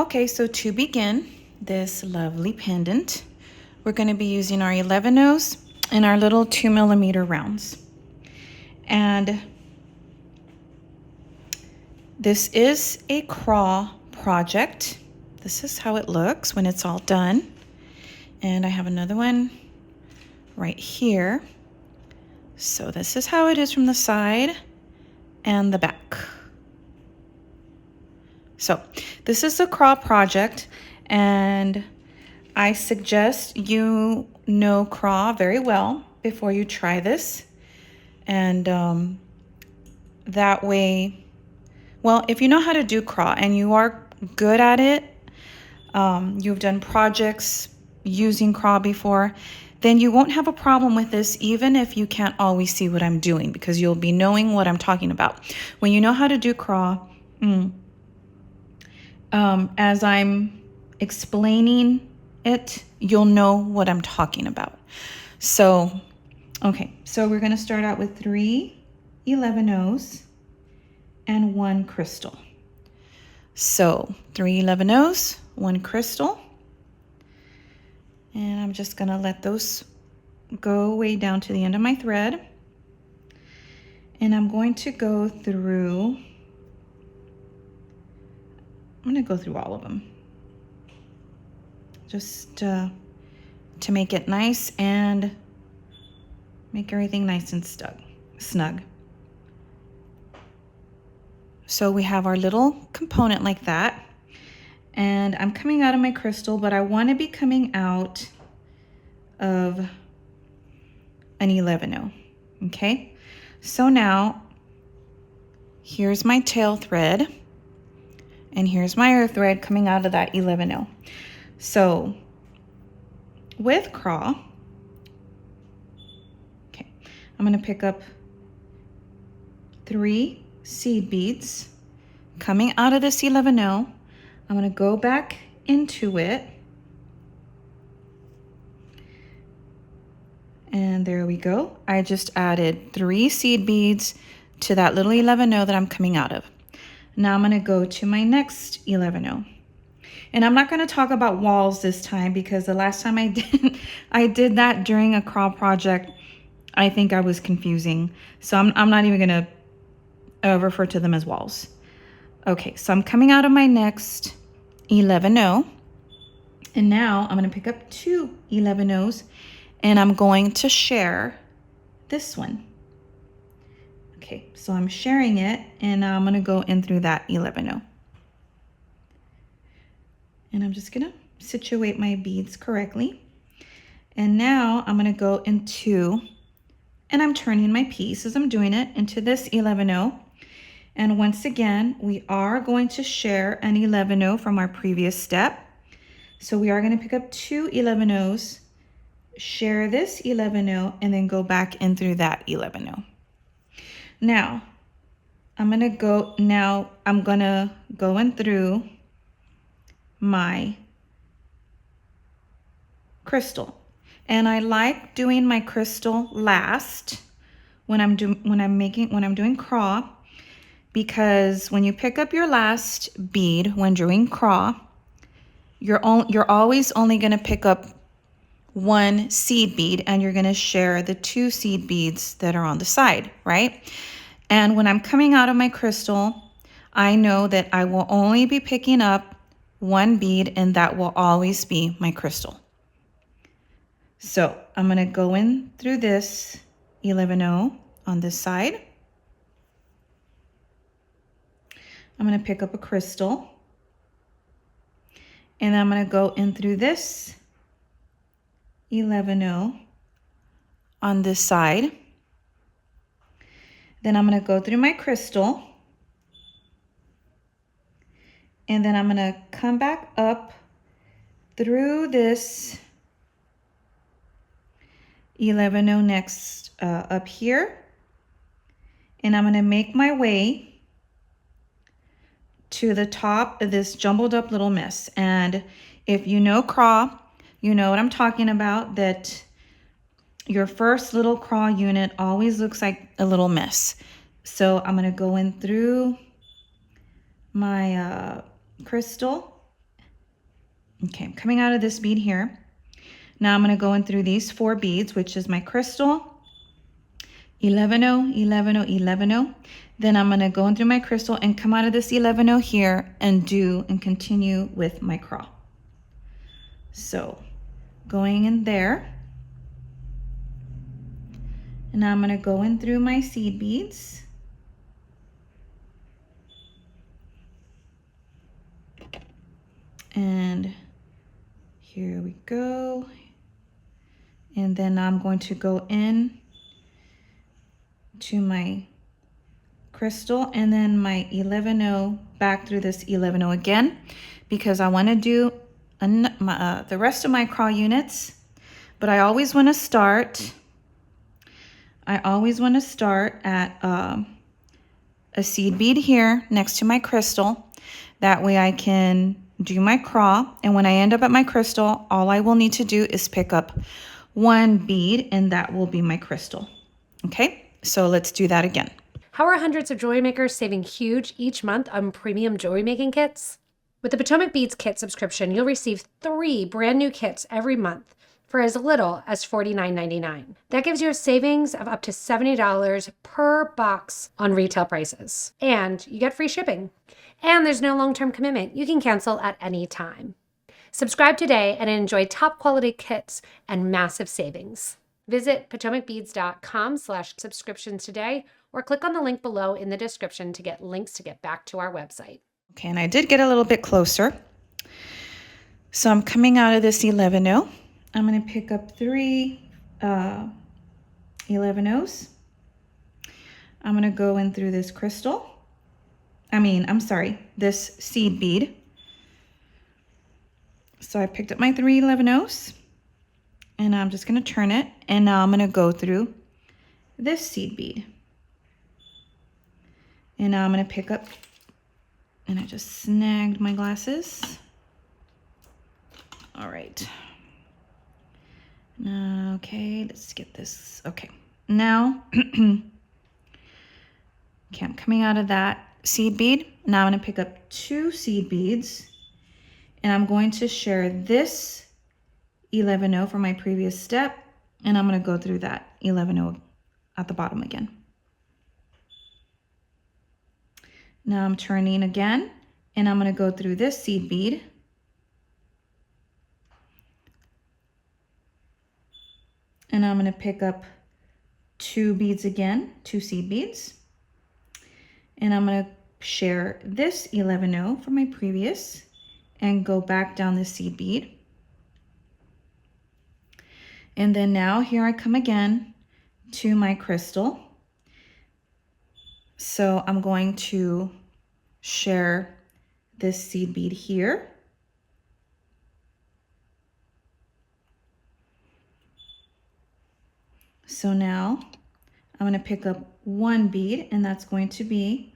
Okay, so to begin this lovely pendant, we're going to be using our 11-0s and our little 2mm rounds. And this is a craw project. This is how it looks when it's all done. And I have another one right here. So this is how it is from the side and the back. So this is a craw project, and I suggest you know craw very well before you try this. And that way, well, if you know how to do craw and you are good at it, you've done projects using craw before, then you won't have a problem with this, even if you can't always see what I'm doing, because you'll be knowing what I'm talking about. When you know how to do craw, as I'm explaining it, you'll know what I'm talking about. So, okay, so we're going to start out with 3 11-0s and 1 crystal. So 3 11-0s, 1 crystal. And I'm just going to let those go way down to the end of my thread. And I'm going to go through, I'm going to go through all of them. Just to make it nice and make everything nice and snug. So we have our little component like that. And I'm coming out of my crystal, but I want to be coming out of an 11-0. Okay, so now here's my tail thread, and here's my earth thread coming out of that 11-0. So with craw, okay, I'm going to pick up 3 seed beads coming out of this 11-0. I'm going to go back into it, and there we go. I just added 3 seed beads to that little 11-0 that I'm coming out of. Now I'm going to go to my next 11-0. And I'm not going to talk about walls this time, because the last time I did that during a craw project, I think I was confusing. So I'm not even going to refer to them as walls. Okay, so I'm coming out of my next 11-0, and now I'm going to pick up 2 11-0s, and I'm going to share this one. Okay, so I'm sharing it, and I'm going to go in through that 11-0. And I'm just going to situate my beads correctly. And now I'm going to go into, and I'm turning my piece as I'm doing it, into this 11-0. And once again, we are going to share an 11-0 from our previous step. So we are going to pick up 2 11-0s, share this 11-0, and then go back in through that 11-0. Now, I'm going to go in through my crystal. And I like doing my crystal last when I'm doing craw, because when you pick up your last bead when doing craw, you're always only going to pick up 1 seed bead, and you're going to share the 2 seed beads that are on the side, right? And when I'm coming out of my crystal, I know that I will only be picking up 1 bead, and that will always be my crystal. So I'm going to go in through this 11-0 on this side. I'm going to pick up a crystal, and I'm going to go in through this 11-0 on this side. Then I'm going to go through my crystal, and then I'm going to come back up through this 11-0 next up here, and I'm going to make my way to the top of this jumbled up little mess. And if you know craw, you know what I'm talking about, that your first little craw unit always looks like a little mess. So I'm going to go in through my crystal, Okay, I'm coming out of this bead here. Now I'm going to go in through these 4 beads, which is my crystal, 11-0, 11-0, 11-0. Then I'm going to go in through my crystal and come out of this 11-0 here and continue with my crawl. So going in there, and now I'm going to go in through my seed beads. And here we go. And then I'm going to go in to my crystal and then my 11-0 back through this 11-0 again, because I want to do the rest of my crawl units, but I always want to start at a seed bead here next to my crystal. That way I can do my crawl, and when I end up at my crystal, all I will need to do is pick up 1 bead, and that will be my crystal. Okay, so let's do that again. How are hundreds of jewelry makers saving huge each month on premium jewelry making kits? With the Potomac Beads kit subscription, you'll receive 3 brand new kits every month for as little as $49.99. That gives you a savings of up to $70 per box on retail prices. And you get free shipping. And there's no long-term commitment. You can cancel at any time. Subscribe today and enjoy top quality kits and massive savings. Visit PotomacBeads.com/subscriptions today, or click on the link below in the description to get links to get back to our website. Okay, and I did get a little bit closer. So I'm coming out of this 11-0. I'm going to pick up 3 11-0s. I'm going to go in through this crystal. This seed bead. So I picked up my 3 11-0s, and I'm just going to turn it, and now I'm going to go through this seed bead. And now I'm going to pick up, and I just snagged my glasses. All right. Okay, let's get this. Okay, now, okay, I'm coming out of that seed bead. Now I'm going to pick up 2 seed beads, and I'm going to share this 11-0 from my previous step, and I'm going to go through that 11-0 at the bottom again. Now I'm turning again, and I'm going to go through this seed bead. And I'm going to pick up 2 beads again, 2 seed beads. And I'm going to share this 11-0 from my previous and go back down the seed bead. And then now here I come again to my crystal. So I'm going to share this seed bead here. So now I'm going to pick up 1 bead, and that's going to be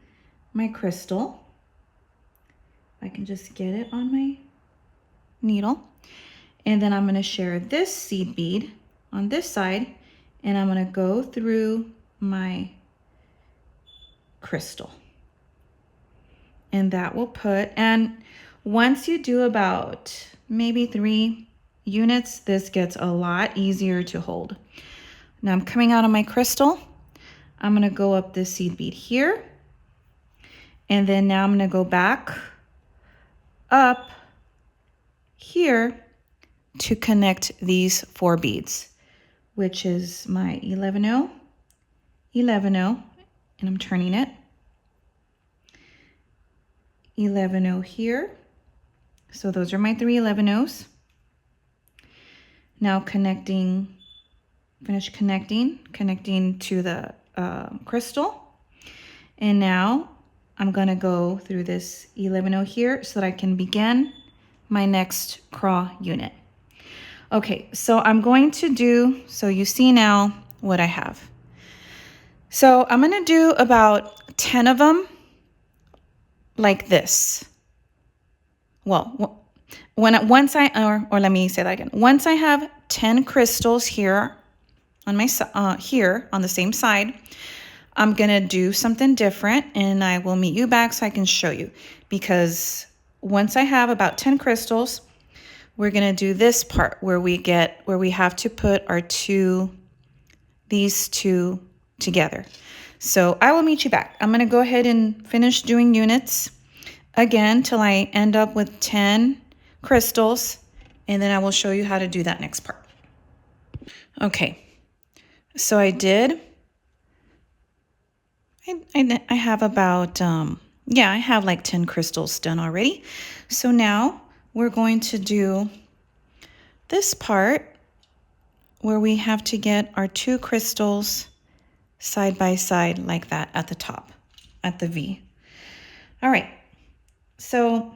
my crystal. If I can just get it on my needle. And then I'm going to share this seed bead on this side, and I'm going to go through my crystal. And that will put, and once you do about maybe 3 units, this gets a lot easier to hold. Now I'm coming out of my crystal. I'm going to go up this seed bead here. And then now I'm going to go back up here to connect these 4 beads, which is my 11-0, 11-0, and I'm turning it. 11-0 here. So those are my 3 11-0s. Now finish connecting to the crystal. And now I'm going to go through this 11-0 here so that I can begin my next crawl unit. Okay, so I'm going to do, so you see now what I have. So I'm going to do about 10 of them like this. Well, once I have 10 crystals here on my here on the same side, I'm gonna do something different, and I will meet you back so I can show you. Because once I have about 10 crystals, we're gonna do this part where we have to put our these two together. So I will meet you back. I'm gonna go ahead and finish doing units again till I end up with 10 crystals, and then I will show you how to do that next part. Okay, so I have about, yeah, I have like 10 crystals done already. So now we're going to do this part where we have to get our 2 crystals side by side like that at the top, at the V. All right, so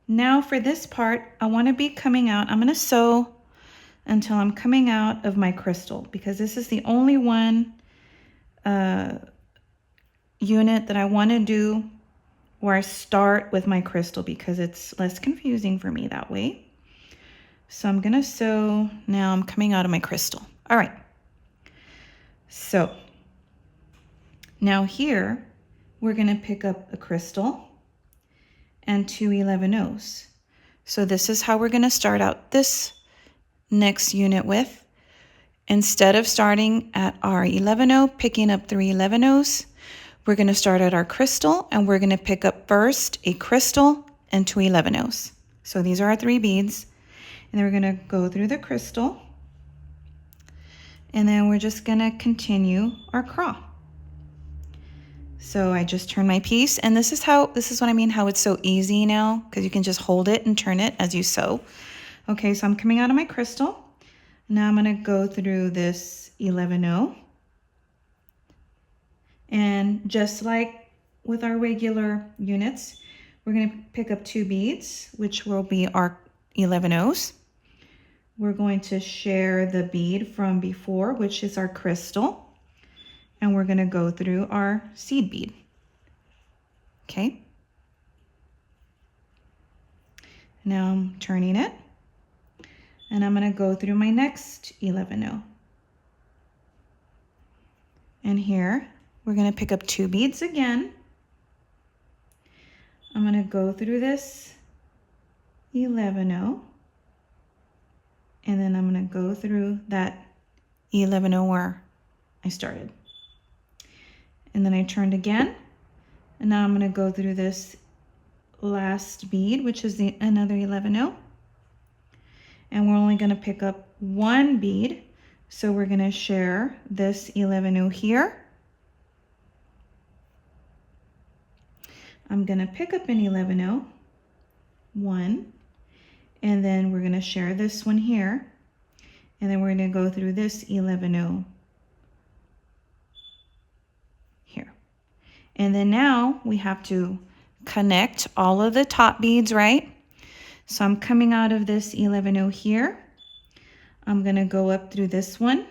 now for this part, I want to be coming out. I'm going to sew until I'm coming out of my crystal, because this is the only one unit that I want to do where I start with my crystal, because it's less confusing for me that way. So I'm gonna sew. Now I'm coming out of my crystal. All right, so now here we're gonna pick up a crystal and 2 11-0s. So this is how we're gonna start out this next unit with. Instead of starting at our 11-0, picking up 3 11-0s, we're going to start at our crystal, and we're going to pick up first a crystal and 2 11-0s. So these are our 3 beads, and then we're going to go through the crystal, and then we're just going to continue our crawl. So I just turn my piece, and this is what I mean, how it's so easy now, because you can just hold it and turn it as you sew. Okay, so I'm coming out of my crystal. Now I'm going to go through this 11-0. And just like with our regular units, we're going to pick up 2 beads, which will be our 11-0s. We're going to share the bead from before, which is our crystal. And we're going to go through our seed bead. Okay. Now I'm turning it. And I'm going to go through my next 11-0. And here, we're going to pick up 2 beads again. I'm going to go through this 11-0. And then I'm going to go through that 11-0 where I started. And then I turned again. And now I'm going to go through this last bead, which is another 11-0. And we're only going to pick up 1 bead. So we're going to share this 11-0 here. I'm going to pick up an 11-0, 1, and then we're going to share this one here, and then we're going to go through this 11-0 here. And then now we have to connect all of the top beads, right? So I'm coming out of this 11-0 here. I'm going to go up through this one,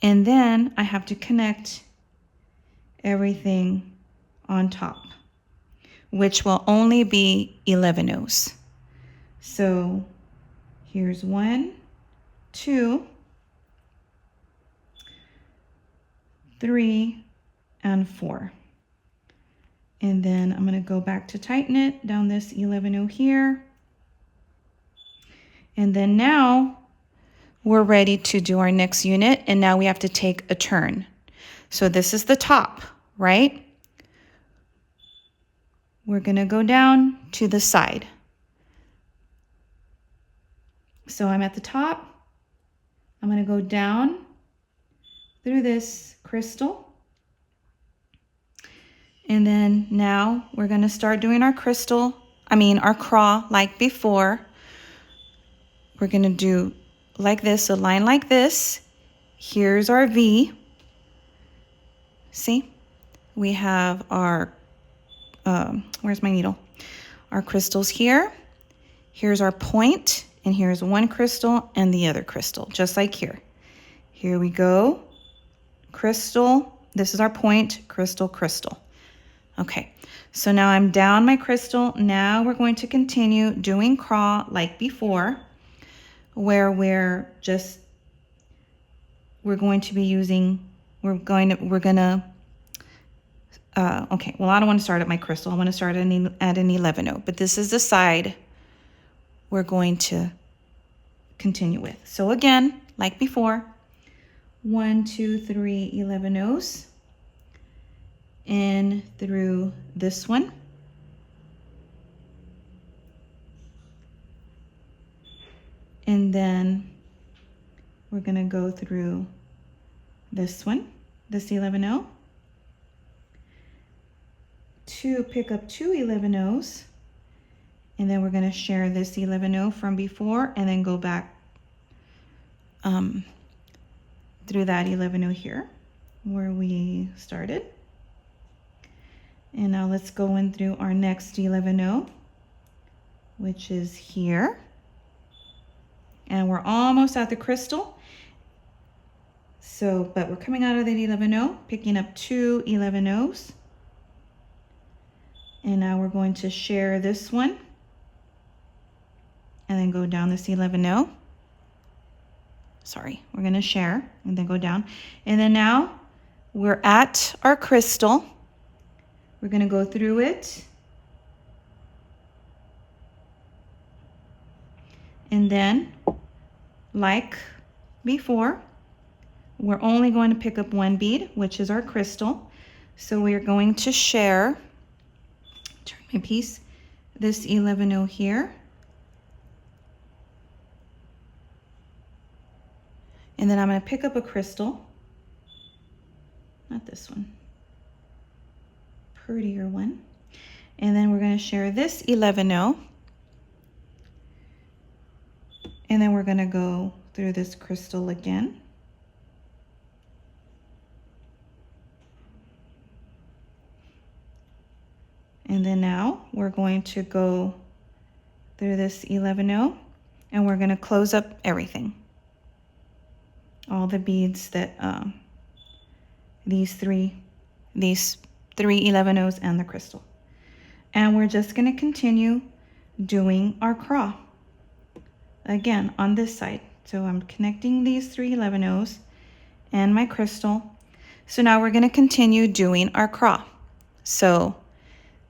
and then I have to connect everything on top, which will only be 11-0s. So here's 1, 2, 3, and 4. And then I'm going to go back to tighten it down this 11-0 here. And then now we're ready to do our next unit, and now we have to take a turn. So this is the top, right? We're going to go down to the side. So I'm at the top. I'm going to go down through this crystal. And then now we're going to start doing our our crawl like before. We're going to do like this, a line like this. Here's our V. See? We have our, where's my needle? Our crystals here. Here's our point, and here's one crystal and the other crystal, just like here. Here we go. Crystal. This is our point, crystal, crystal. Okay, so now I'm down my crystal. Now we're going to continue doing crawl like before, where we're going to be using, okay, well, I don't want to start at my crystal. I want to start at an 11-0, but this is the side we're going to continue with. So again, like before, 1, 2, 3, 11 O's in through this one. And then we're going to go through this one, this 11O, to pick up 2 11Os, and then we're going to share this 11O from before and then go back through that 11O here where we started. And now let's go in through our next 11O, which is here. And we're almost at the crystal. So, but we're coming out of the 11O, picking up 2 11Os. And now we're going to share this one and then go down this 11O. Sorry, we're going to share and then go down. And then now we're at our crystal. We're going to go through it. And then, like before, we're only going to pick up 1 bead, which is our crystal. So we are going to share, turn my piece, this 11O here. And then I'm going to pick up a crystal, not this one, prettier one. And then we're going to share this 11O. And then we're going to go through this crystal again. And then now we're going to go through this 11O and we're going to close up everything. All the beads that, these three 11Os and the crystal. And we're just going to continue doing our craw again on this side. So I'm connecting these 3 11Os and my crystal. So now we're going to continue doing our craw. So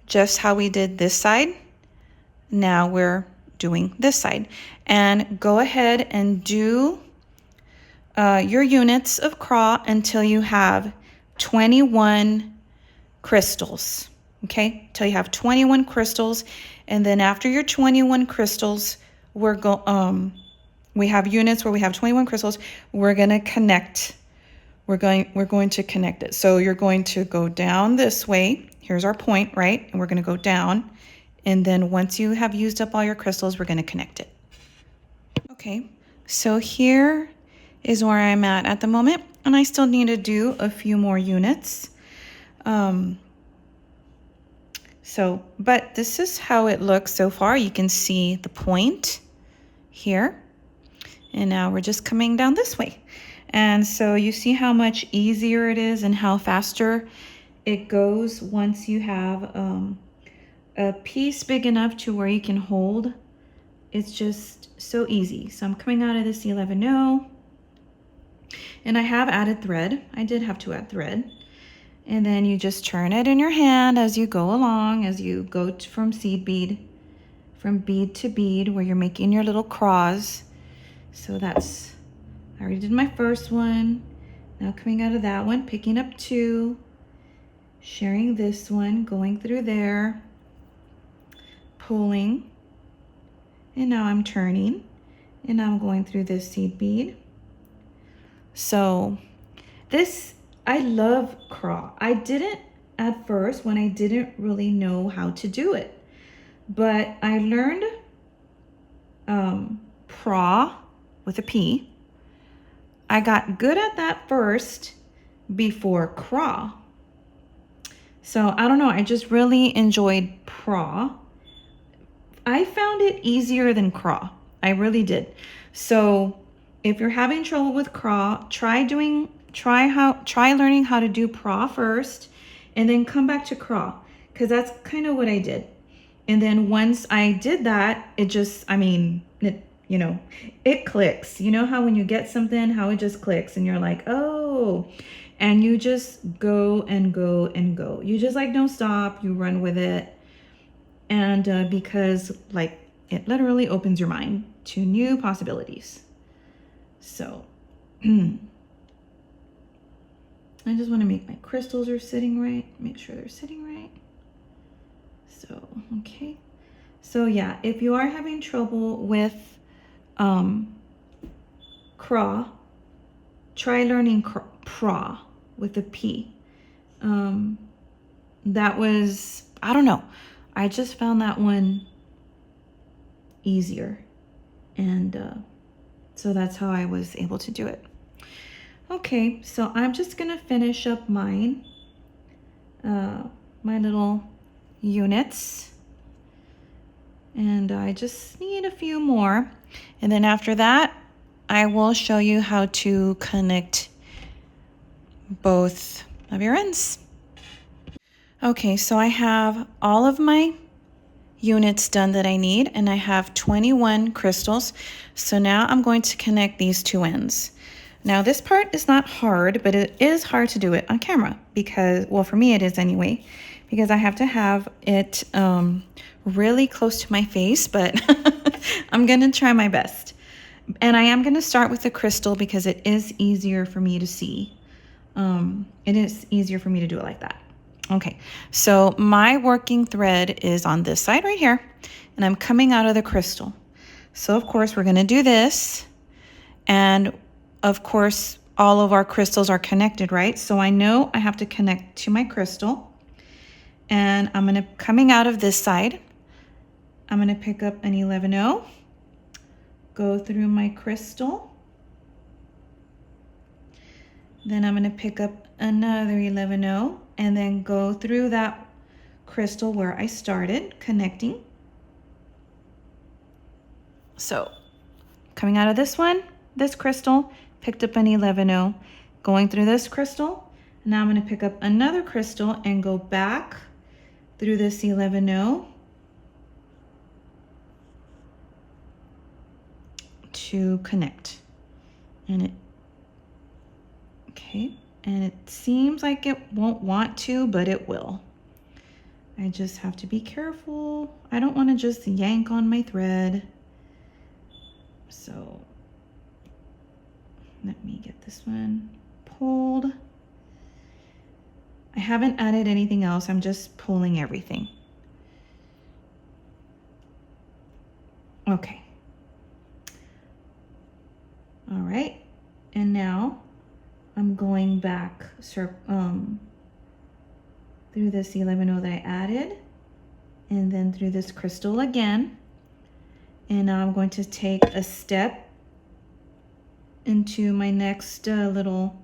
just how we did this side, now we're doing this side. And go ahead and do your units of craw until you have 21 crystals. Okay, till you have 21 crystals, and then after your 21 crystals, we have units where we have 21 crystals. We're going to connect. We're going to connect it. So you're going to go down this way. Here's our point, right? And we're going to go down, and then once you have used up all your crystals, we're going to connect it. Okay, so here is where I'm at the moment, and I still need to do a few more units. But this is how it looks so far. You can see the point here, and now we're just coming down this way. And so you see how much easier it is and how faster it goes once you have a piece big enough to where you can hold. It's just so easy. So I'm coming out of this 11O. And I have added thread. I did have to add thread. And then you just turn it in your hand as you go along, as you go from bead to bead, where you're making your little craws. So that's, I already did my first one. Now coming out of that one, picking up 2, sharing this one, going through there, pulling, and now I'm turning, and now I'm going through this seed bead. So this, I love craw. I didn't at first when I didn't really know how to do it, but I learned praw with a P. I got good at that first before craw. So I don't know, I just really enjoyed praw. I found it easier than craw. I really did. So if you're having trouble with craw, try learning how to do praw first and then come back to craw, because that's kind of what I did. And then once I did that, it just, it clicks. You know how when you get something, how it just clicks and you're like, oh, and you just go and go and go. You just like don't stop, you run with it. And because like it literally opens your mind to new possibilities. So I just want to make my crystals are sitting right, make sure they're sitting right. So, okay. So yeah, if you are having trouble with craw, try learning craw with a P. That was, I don't know, I just found that one easier, and so that's how I was able to do it. Okay, so I'm just gonna finish up mine, my little units, and I just need a few more, and then after that I will show you how to connect both of your ends. Okay, so I have all of my units done that I need, and I have 21 crystals. So now I'm going to connect these two ends. Now this part is not hard, but it is hard to do it on camera because, well, for me it is anyway, because I have to have it really close to my face, but I'm gonna try my best. And I am gonna start with the crystal because it is easier for me to see. It is easier for me to do it like that. Okay, so my working thread is on this side right here, and I'm coming out of the crystal. So of course we're gonna do this, and of course all of our crystals are connected, right? So I know I have to connect to my crystal, and I'm gonna, coming out of this side, I'm gonna pick up an 11-0, go through my crystal, then I'm gonna pick up another 11-0, and then go through that crystal where I started connecting. So coming out of this one, this crystal, picked up an 11-0, going through this crystal. Now I'm gonna pick up another crystal and go back through this 11-0 to connect. And it, okay, and it seems like it won't want to, but it will. I just have to be careful. I don't want to just yank on my thread. So let me get this one pulled. I haven't added anything else. I'm just pulling everything. Okay. All right. And now I'm going back through this 11-0 that I added, and then through this crystal again. And now I'm going to take a step into my next little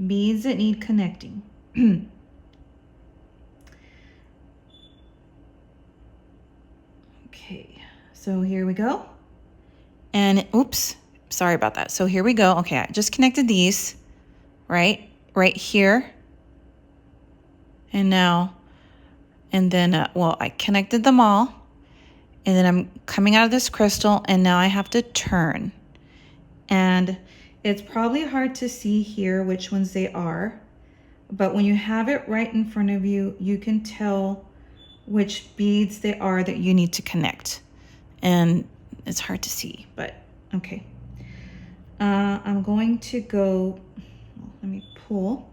beads that need connecting. Okay, so here we go. And oops, sorry about that. So here we go. Okay, I just connected these, right here. And now, and then, well, I connected them all, and then I'm coming out of this crystal, and now I have to turn. And it's probably hard to see here which ones they are, but when you have it right in front of you, you can tell which beads they are that you need to connect. And it's hard to see, but okay. I'm going to go, let me pull.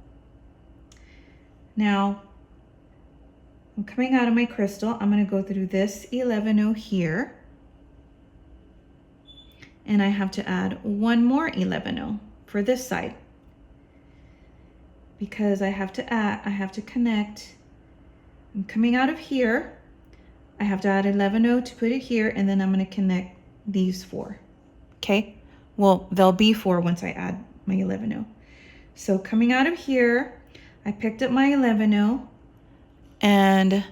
Now, I'm coming out of my crystal. I'm going to go through this 11-0 here. And I have to add one more 11-0 for this side. Because I have to connect. I'm coming out of here. I have to add 11-0 to put it here, and then I'm going to connect these four. Okay? Well, there'll be four once I add my 11-0. So coming out of here, I picked up my 11-0, and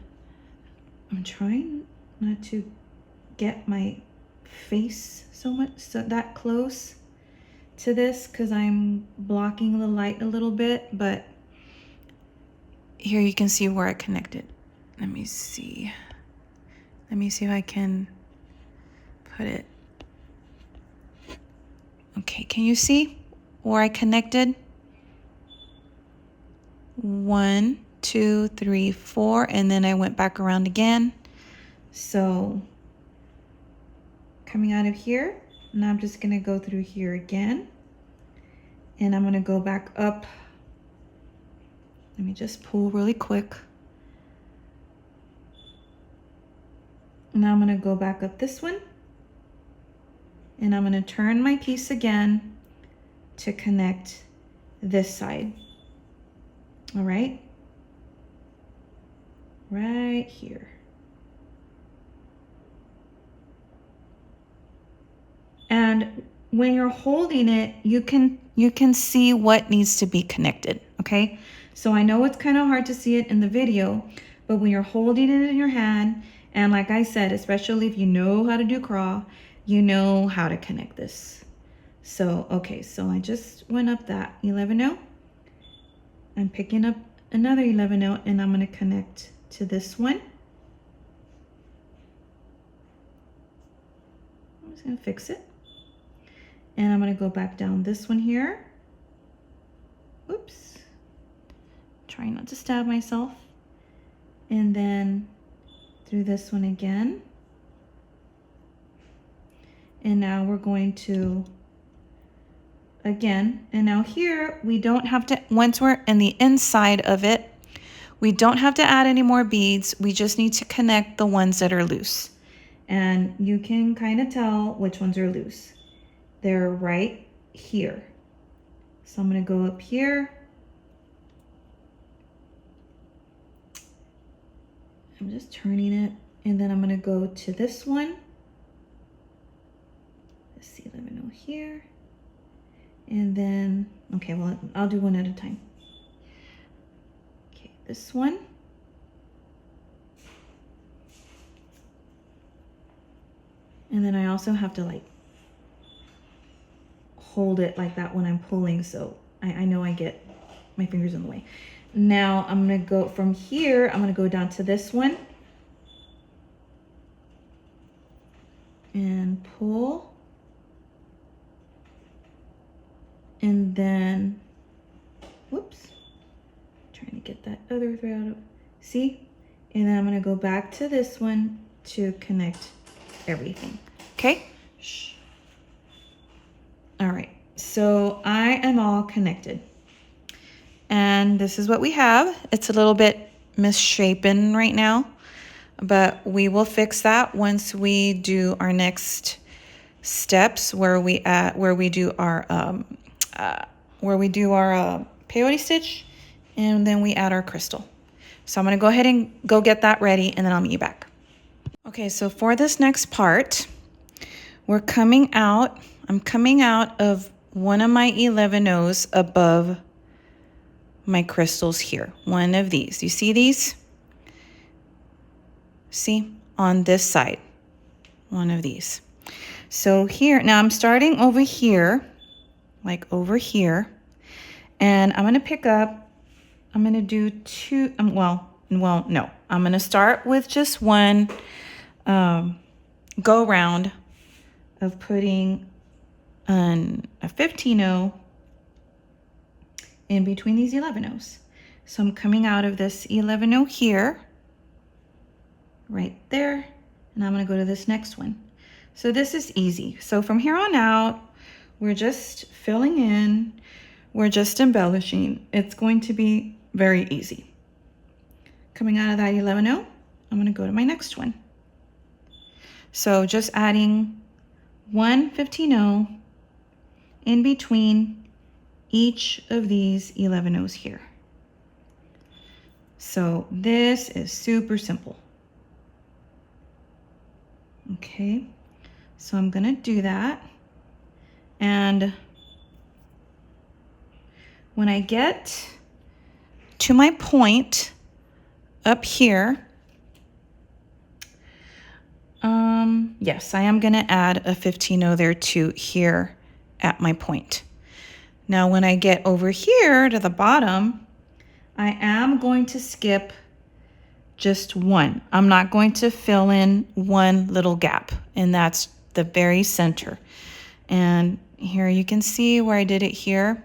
I'm trying not to get my face so that close to this because I'm blocking the light a little bit, but here you can see where I connected. Let me see if I can put it. Okay, can you see where I connected? 1, 2, 3, 4, and then I went back around again. So coming out of here, and I'm just gonna go through here again, and I'm gonna go back up. Let me just pull really quick. Now I'm gonna go back up this one, and I'm gonna turn my piece again to connect this side. All right, right here. And when you're holding it, you can see what needs to be connected, okay? So I know it's kind of hard to see it in the video, but when you're holding it in your hand, and like I said, especially if you know how to do crawl, you know how to connect this. So, okay, so I just went up that 11-0. I'm picking up another 11-0, and I'm gonna connect to this one. I'm just gonna fix it. And I'm gonna go back down this one here. Oops. Trying not to stab myself. And then through this one again. And now we're going to, again, and now here we don't have to, once we're in the inside of it, we don't have to add any more beads. We just need to connect the ones that are loose. And you can kind of tell which ones are loose. They're right here. So I'm gonna go up here. I'm just turning it, and then I'm gonna go to this one. Let's see, let me know here. And then, okay, well, I'll do one at a time. Okay, this one. And then I also have to like hold it like that when I'm pulling, so I know I get my fingers in the way. Now I'm gonna go from here, I'm gonna go down to this one and pull, and then, whoops, trying to get that other thread out of, see? And then I'm gonna go back to this one to connect everything, okay? Shh. All right, so I am all connected. And this is what we have. It's a little bit misshapen right now, but we will fix that once we do our next steps where we do our peyote stitch, and then we add our crystal. So I'm gonna go ahead and go get that ready, and then I'll meet you back. Okay, so for this next part, I'm coming out of one of my 11-0s above my crystals here. One of these. You see these? See? On this side. One of these. So here, now I'm starting over here, like over here, and I'm going to pick up, I'm going to do two, no. I'm going to start with just one go round of putting a 15-0 in between these 11-0s. So I'm coming out of this 11-0 here, right there, and I'm gonna go to this next one. So this is easy. So from here on out, we're just filling in, we're just embellishing. It's going to be very easy. Coming out of that 11-0, I'm gonna go to my next one. So just adding one 15-0 in between each of these 11-0s here. So this is super simple. Okay, so I'm gonna do that. And when I get to my point up here, yes, I am gonna add a 15-0 there too, here at my point. Now when I get over here to the bottom, I am going to skip just one. I'm not going to fill in one little gap, and that's the very center. And here you can see where I did it here.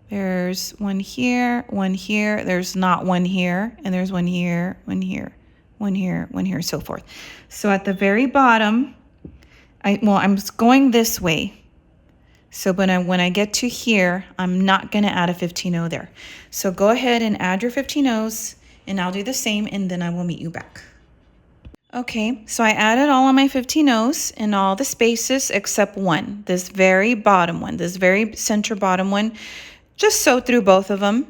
There's one here, there's not one here, and there's one here, one here, one here, one here, so forth. So at the very bottom, I'm going this way. So when I get to here, I'm not gonna add a 15-0 there. So go ahead and add your 15-0s, and I'll do the same, and then I will meet you back. Okay, so I added all of my 15-0s in all the spaces except one, this very bottom one, this very center bottom one. Just sew through both of them,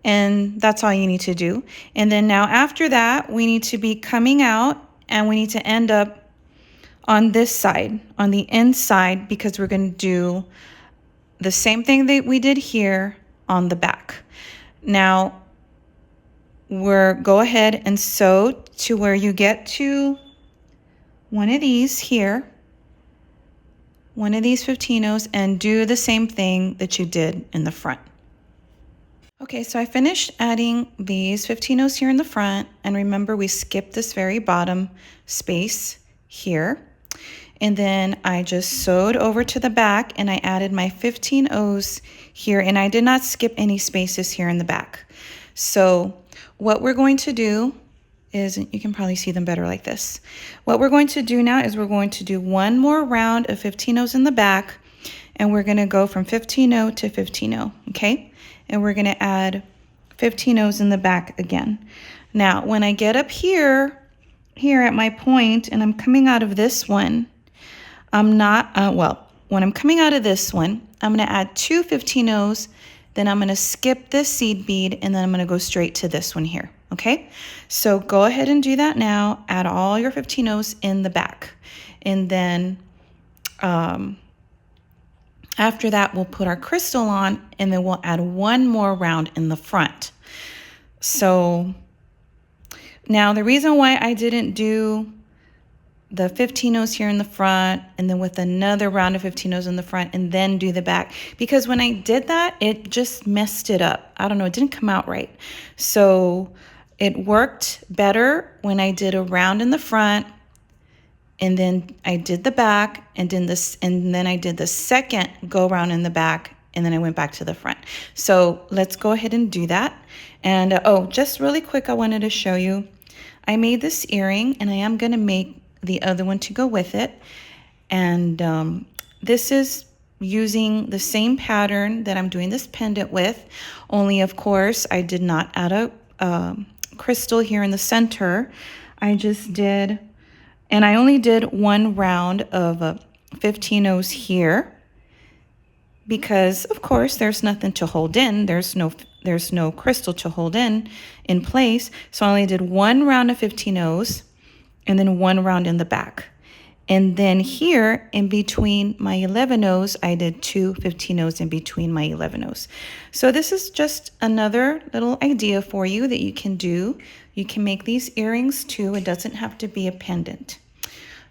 and that's all you need to do. And then now after that, we need to be coming out, and we need to end up on this side, on the inside, because we're going to do the same thing that we did here on the back. Now, go ahead and sew to where you get to one of these here, one of these 15-0s, and do the same thing that you did in the front. Okay, so I finished adding these 15-0s here in the front, and remember we skipped this very bottom space here. And then I just sewed over to the back, and I added my 15-0s here, and I did not skip any spaces here in the back. So what we're going to do is, you can probably see them better like this. What we're going to do now is we're going to do one more round of 15-0s in the back, and we're going to go from 15-0 to 15-0, okay? And we're going to add 15-0s in the back again. Now, when I get up here at my point, and I'm coming out of this one, I'm not, when I'm coming out of this one, I'm going to add two 15-0s, then I'm going to skip this seed bead, and then I'm going to go straight to this one here, okay? So go ahead and do that now. Add all your 15-0s in the back. And then after that, we'll put our crystal on, and then we'll add one more round in the front. So now the reason why I didn't do the 15-0s here in the front, and then with another round of 15-0s in the front, and then do the back, because when I did that, it just messed it up. I don't know, it didn't come out right. So it worked better when I did a round in the front, and then I did the back, and then I did the second go round in the back, and then I went back to the front. So let's go ahead and do that. And oh, just really quick, I wanted to show you, I made this earring, and I am going to make the other one to go with it. And this is using the same pattern that I'm doing this pendant with, only of course I did not add a crystal here in the center. I just did, and I only did one round of 15-0s here, because of course there's nothing to hold in, there's no crystal to hold in place. So I only did one round of 15-0s, and then one round in the back. And then here in between my 11-0s, I did two 15-0s in between my 11-0s. So this is just another little idea for you that you can do. You can make these earrings too. It doesn't have to be a pendant.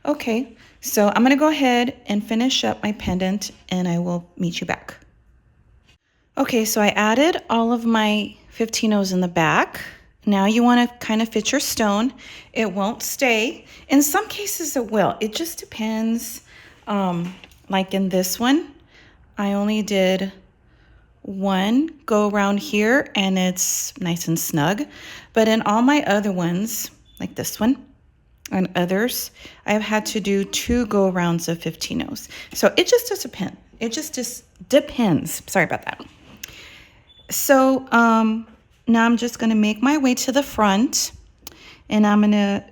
Okay, so I'm gonna go ahead and finish up my pendant, and I will meet you back. Okay, so I added all of my 15-0s in the back. Now you want to kind of fit your stone. It won't stay. In some cases it will. It just depends. Like in this one, I only did one go around here, and it's nice and snug. But in all my other ones, like this one and others, I've had to do two go rounds of 15-0s. So it just depends. It just depends. Sorry about that. So now I'm just going to make my way to the front, and I'm going to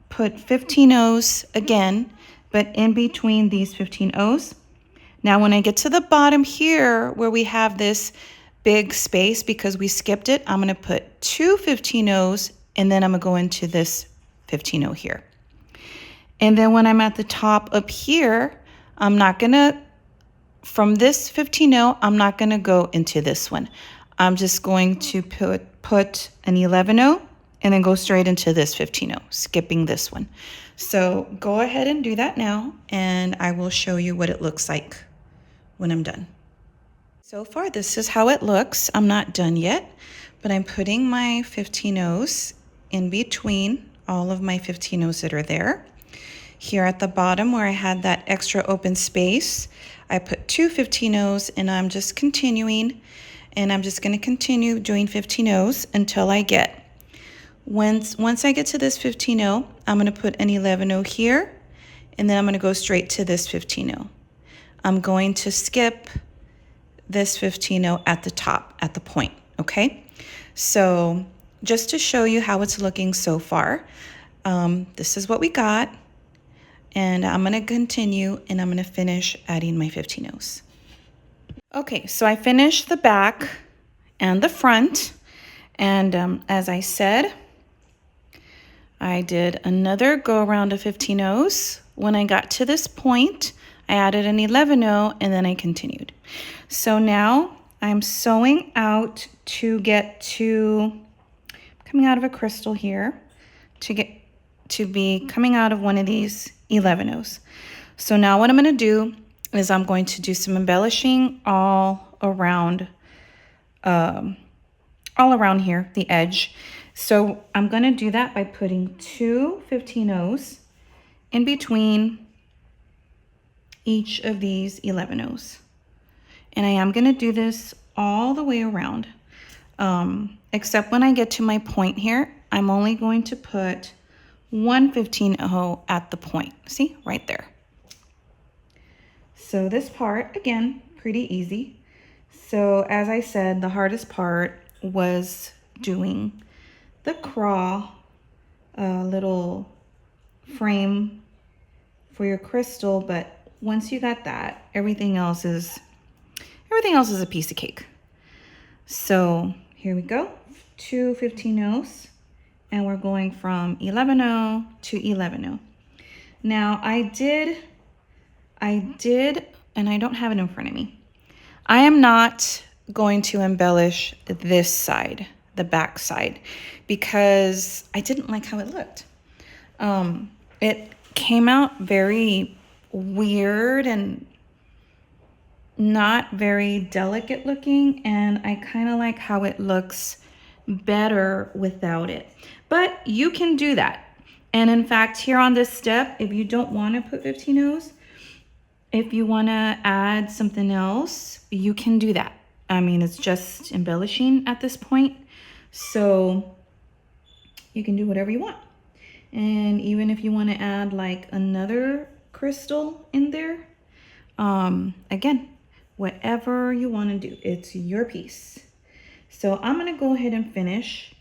put 15-0s again, but in between these 15-0s. Now when I get to the bottom here where we have this big space because we skipped it, I'm going to put two 15-0s, and then I'm going to go into this 15-0 here. And then when I'm at the top up here, I'm not going to, from this 15-0, I'm not going to go into this one. I'm just going to put an 11-0 and then go straight into this 15-0, skipping this one. So go ahead and do that now, and I will show you what it looks like when I'm done. So far, this is how it looks. I'm not done yet, but I'm putting my 15-0s in between all of my 15-0s that are there. Here at the bottom where I had that extra open space, I put two 15-0s, and I'm just continuing. And I'm just going to continue doing 15-0s until I get, once I get to this 15-0, I'm going to put an 11-0 here, and then I'm going to go straight to this 15-0. I'm going to skip this 15-0 at the top, at the point, okay? So just to show you how it's looking so far, this is what we got, and I'm going to continue, and I'm going to finish adding my 15-0s. Okay, so I finished the back and the front, and as I said, I did another go around of 15-0s. When I got to this point, I added an 11-0 and then I continued. So now I'm sewing out to get to, coming out of a crystal here, to be coming out of one of these 11-0s. So now what I'm going to do is I'm going to do some embellishing all around here, the edge. So I'm going to do that by putting two 15-0s in between each of these 11-0s. And I am going to do this all the way around, except when I get to my point here, I'm only going to put one 15-0 at the point. See, right there. So this part, again, pretty easy. So as I said, the hardest part was doing the craw little frame for your crystal, but once you got that, everything else is a piece of cake. So here we go, two 15-0s, and we're going from 11-0 to 11-0. Now I did, and I don't have it in front of me. I am not going to embellish this side, the back side, because I didn't like how it looked. It came out very weird and not very delicate looking, and I kind of like how it looks better without it. But you can do that. And in fact, here on this step, if you don't want to put 15-0s, if you want to add something else, you can do that. I mean, it's just embellishing at this point, so you can do whatever you want. And even if you want to add like another crystal in there, again, whatever you want to do, it's your piece. So I'm going to go ahead and finish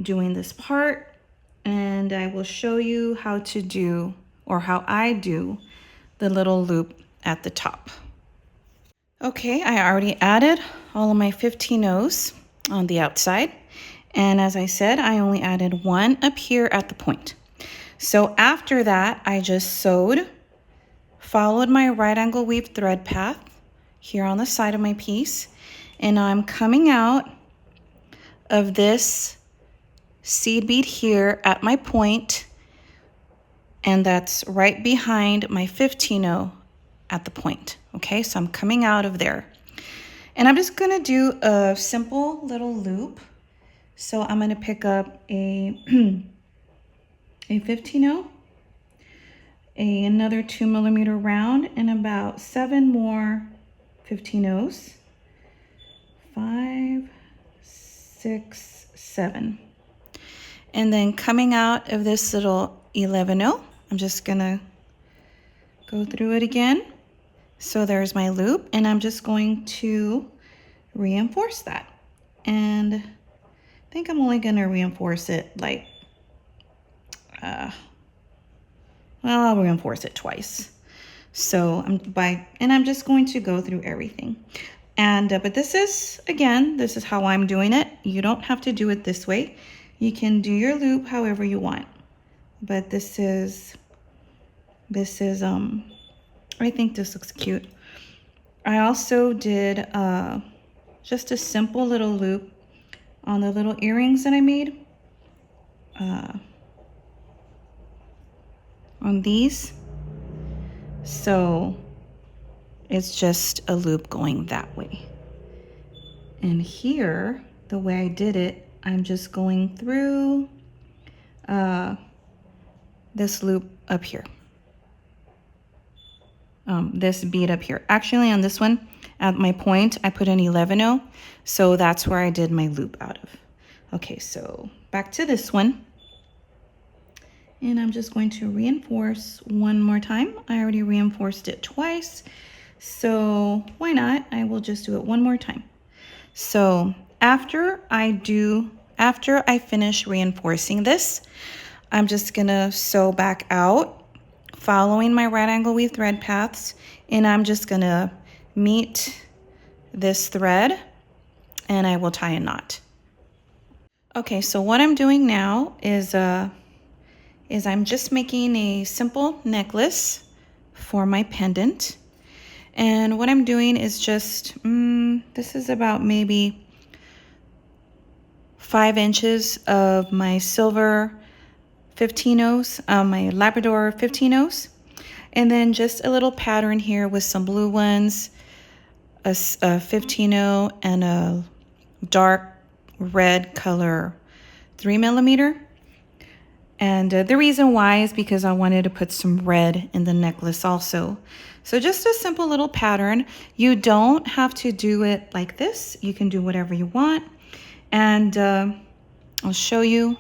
doing this part, and I will show you how to do, or how I do, the little loop at the top. Okay, I already added all of my 15-0s on the outside, and as I said, I only added one up here at the point. So after that, I just sewed, followed my right angle weave thread path here on the side of my piece, and I'm coming out of this seed bead here at my point, and that's right behind my 15-0 at the point. Okay, so I'm coming out of there, and I'm just gonna do a simple little loop. So I'm gonna pick up a 15-0, another 2mm round, and about 7 more 15-0s. 5, 6, 7. And then coming out of this little 11-0, I'm just gonna go through it again. So there's my loop, and I'm just going to reinforce that. And I think I'm only gonna reinforce it like, well, I'll reinforce it twice. So I'm just going to go through everything. And but this is, again, this is how I'm doing it. You don't have to do it this way. You can do your loop however you want. But this is I think this looks cute. I also did just a simple little loop on the little earrings that I made on these. So it's just a loop going that way. And here, the way I did it, I'm just going through this loop up here. This bead up here. Actually, on this one, at my point, I put an 11-0, so that's where I did my loop out of. Okay, so back to this one. And I'm just going to reinforce one more time. I already reinforced it twice, so why not? I will just do it one more time. So after I finish reinforcing this, I'm just gonna sew back out following my right angle weave thread paths, and I'm just gonna meet this thread and I will tie a knot. Okay, so what I'm doing now is I'm just making a simple necklace for my pendant. And what I'm doing is just, this is about maybe 5 inches of my silver 15-ohs, my Labrador 15-ohs. And then just a little pattern here with some blue ones, a 15-oh, and a dark red color 3mm. And the reason why is because I wanted to put some red in the necklace also. So just a simple little pattern. You don't have to do it like this. You can do whatever you want. And I'll show you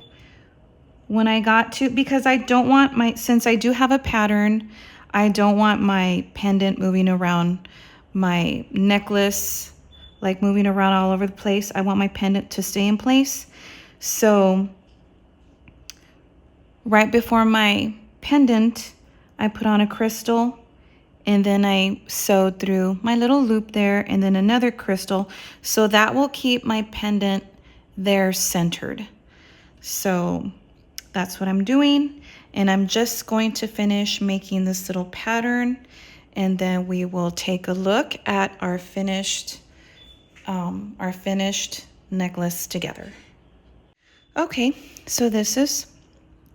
when I got to, because I don't want my, since I do have a pattern, I don't want my pendant moving around my necklace, like moving around all over the place. I want my pendant to stay in place. So right before my pendant, I put on a crystal, and then I sewed through my little loop there, and then another crystal. So that will keep my pendant there centered. So that's what I'm doing. And I'm just going to finish making this little pattern, and then we will take a look at our finished necklace together. Okay, so this is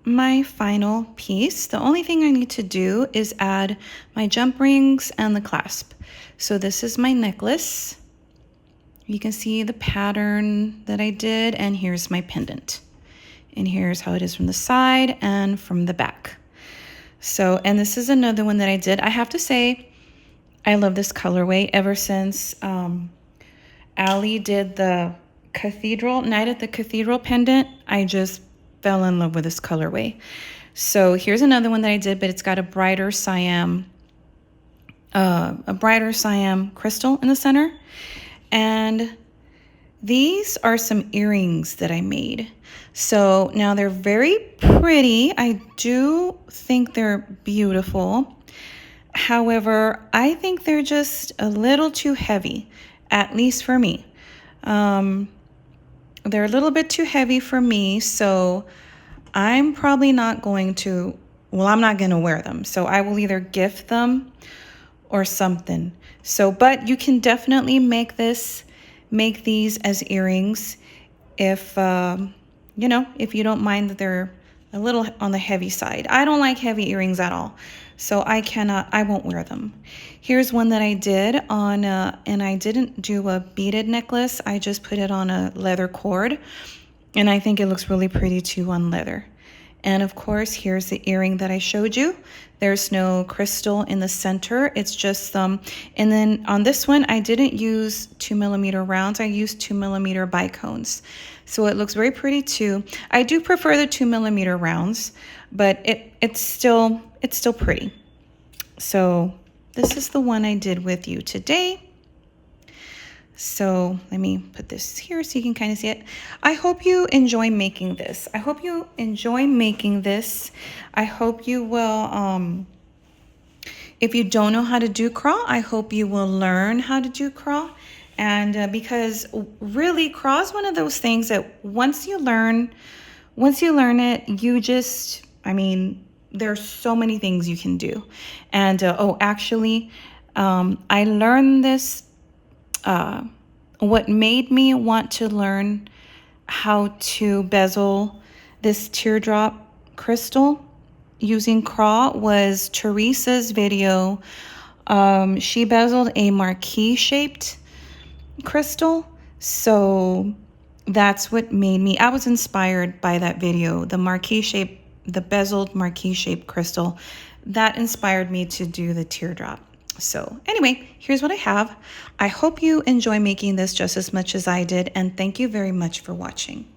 my final piece. The only thing I need to do is add my jump rings and the clasp. So this is my necklace. You can see the pattern that I did, and here's my pendant. And here's how it is from the side and from the back. So, and this is another one that I did. I have to say, I love this colorway ever since Allie did the Night at the Cathedral pendant. I just fell in love with this colorway. So here's another one that I did, but it's got a brighter Siam crystal in the center. And these are some earrings that I made. So now they're very pretty. I do think they're beautiful. However, I think they're just a little too heavy, at least for me. They're a little bit too heavy for me, so I'm probably not going to, well, I'm not going to wear them. So I will either gift them or something. So, but you can definitely make these as earrings if, you know, if you don't mind that they're a little on the heavy side. I don't like heavy earrings at all, so I won't wear them. Here's one that I did on, and I didn't do a beaded necklace. I just put it on a leather cord, and I think it looks really pretty too on leather. And of course, here's the earring that I showed you. There's no crystal in the center. It's just and then on this one, I didn't use 2mm rounds. I used 2mm bicones. So it looks very pretty too. I do prefer the 2mm rounds, but it's still pretty. So this is the one I did with you today. So let me put this here so you can kind of see it. I hope you enjoy making this. I hope you will, if you don't know how to do crawl, I hope you will learn how to do crawl. And because really crawl is one of those things that once you learn it, you just, I mean, there's so many things you can do. And actually, I learned this. What made me want to learn how to bezel this teardrop crystal using crawl was Teresa's video. She bezeled a marquee-shaped crystal, so that's what made me, I was inspired by that video, the bezeled marquee-shaped crystal. That inspired me to do the teardrop. So anyway, here's what I have. I hope you enjoy making this just as much as I did, and thank you very much for watching.